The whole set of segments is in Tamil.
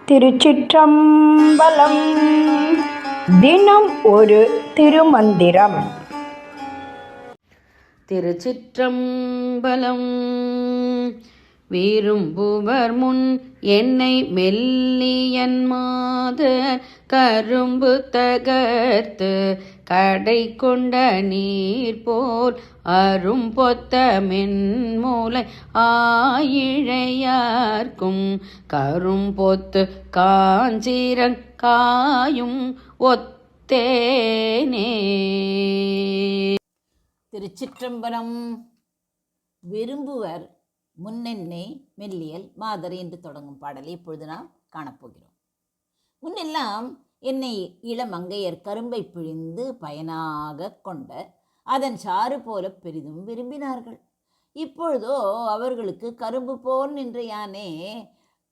திருச்சிற்றம்பலம். தினம் ஒரு திருமந்திரம். திருச்சிற்றம்பலம். விரும்புவர் முன் என்னை மெல்லியன் மாதர் கரும்பு தகர்த்து கடை கொண்ட நீர் போல் அரும்பொத்த மென்மூலை ஆயிழையார்க்கும் கரும்பொத்து காஞ்சிரங் காயும் ஒத்தேனே. திருச்சிற்றம்பலம். விரும்புவர் முன்னென்னை மெல்லியல் மாதர் என்று தொடங்கும் பாடலை இப்பொழுது நாம் காணப்போகிறோம். முன்னெல்லாம் என்னை இளமங்கையர் கரும்பை பிழிந்து பயனாக கொண்ட அதன் சாறு போல பெரிதும் விரும்பினார்கள். இப்பொழுதோ அவர்களுக்கு கரும்பு போல் நின்ற யானே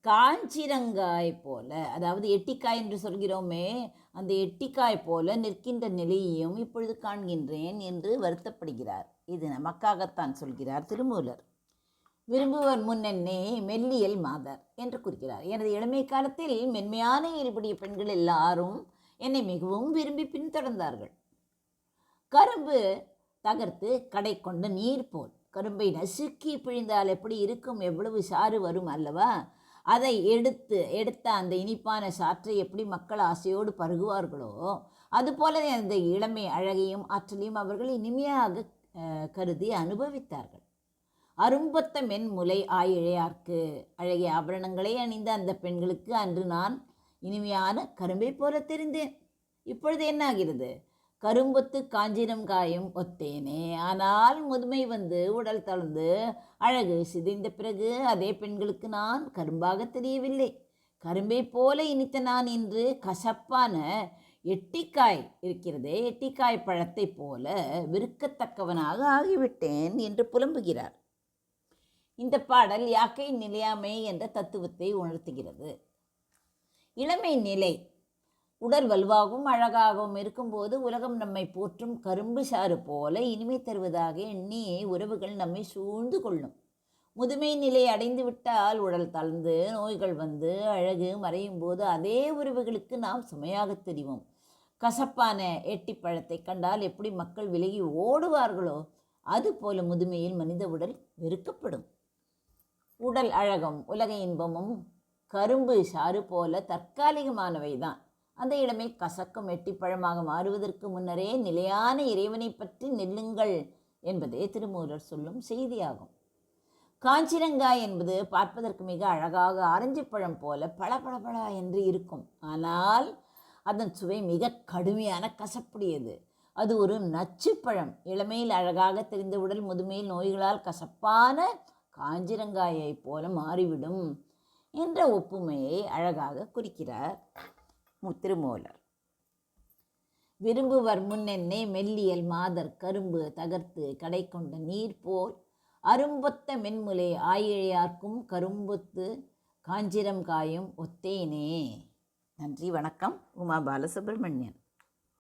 காஞ்சிரங்காய் போல, அதாவது எட்டிக்காய் என்று சொல்கிறோமே, அந்த எட்டிக்காய் போல நிற்கின்ற நிலையையும் இப்பொழுது காண்கின்றேன் என்று வருத்தப்படுகிறார். இது நமக்காகத்தான் சொல்கிறார் திருமூலர். விரும்புவர் முன்னென்னே மெல்லியல் மாதர் என்று கூறுகிறார். எனது இளமை காலத்தில் மென்மையான இயல்புடைய பெண்கள் எல்லாரும் என்னை மிகவும் விரும்பி பின்தொடர்ந்தார்கள். கரும்பு தகர்த்து கடை கொண்ட நீர் போல், கரும்பை நசுக்கி பிழிந்தால் எப்படி இருக்கும், எவ்வளவு சாறு வரும் அல்லவா, அதை எடுத்த அந்த இனிப்பான சாற்றை எப்படி மக்கள் ஆசையோடு பருகுவார்களோ அதுபோல அந்த இளமை அழகையும் ஆற்றலையும் அவர்கள் இனிமையாக கருதி அனுபவித்தார்கள். அரும்பொத்த மென்முலை ஆயிழையார்க்கு, அழகிய ஆபரணங்களை அணிந்த அந்த பெண்களுக்கு அன்று நான் இனிமையான கரும்பை போல தெரிந்தேன். இப்பொழுது என்ன ஆகிறது? கரும்பொத்து காஞ்சிரம் காயும் ஒத்தேனே. ஆனால் முதுமை வந்து உடல் தளர்ந்து அழகு சிதைந்த பிறகு அதே பெண்களுக்கு நான் கரும்பாக தெரியவில்லை. கரும்பை போல இனித்த நான் இன்று கசப்பான எட்டிக்காய் இருக்கிறதே, எட்டிக்காய் பழத்தை போல விருக்கத்தக்கவனாக ஆகிவிட்டேன் என்று புலம்புகிறார். இந்த பாடல் யாக்கை நிலையாமை என்ற தத்துவத்தை உணர்த்துகிறது. இளமை நிலை உடல் வலுவாகவும் அழகாகவும் இருக்கும்போது உலகம் நம்மை போற்றும் கரும்பு சாறு போல இனிமை தருவதாக எண்ணி உறவுகள் நம்மை சூழ்ந்து கொள்ளும். முதுமை நிலை அடைந்து விட்டால் உடல் தளர்ந்து நோய்கள் வந்து அழகு மறையும் போது அதே உறவுகளுக்கு நாம் சுமையாக தெரிவோம். கசப்பான எட்டி பழத்தை கண்டால் எப்படி மக்கள் விலகி ஓடுவார்களோ அதுபோல முதுமையில் மனித உடல் வெறுக்கப்படும். உடல் அழகும் உலக இன்பமும் கரும்பு சாறு போல தற்காலிகமானவை தான். அந்த இளமை கசக்கும் எட்டிப்பழமாக மாறுவதற்கு முன்னரே நிலையான இறைவனை பற்றி நெல்லுங்கள் என்பதே திருமூலர் சொல்லும் செய்தியாகும். காஞ்சிரங்காய் என்பது பார்ப்பதற்கு மிக அழகாக ஆரஞ்சு பழம் போல பளபளபள என்று இருக்கும். ஆனால் அதன் சுவை மிக கடுமையான கசப்புடையது. அது ஒரு நச்சு பழம். இளமையில் அழகாக தெரிந்த உடல் முதுமையில் நோய்களால் கசப்பான காஞ்சிரங்காயை போல மாறிவிடும் என்ற ஒப்புமையை அழகாக குறிக்கிறார் திருமூலர். விரும்புவர் முன்னென்னே மெல்லியல் மாதர் கரும்பு தகர்த்து கடை கொண்ட நீர் போல் அரும்பொத்த மென்முலை ஆயிழையார்க்கும் கரும்பொத்து காஞ்சிரம் காயும் ஒத்தேனே. நன்றி, வணக்கம். உமா பாலசுப்ரமணியன்.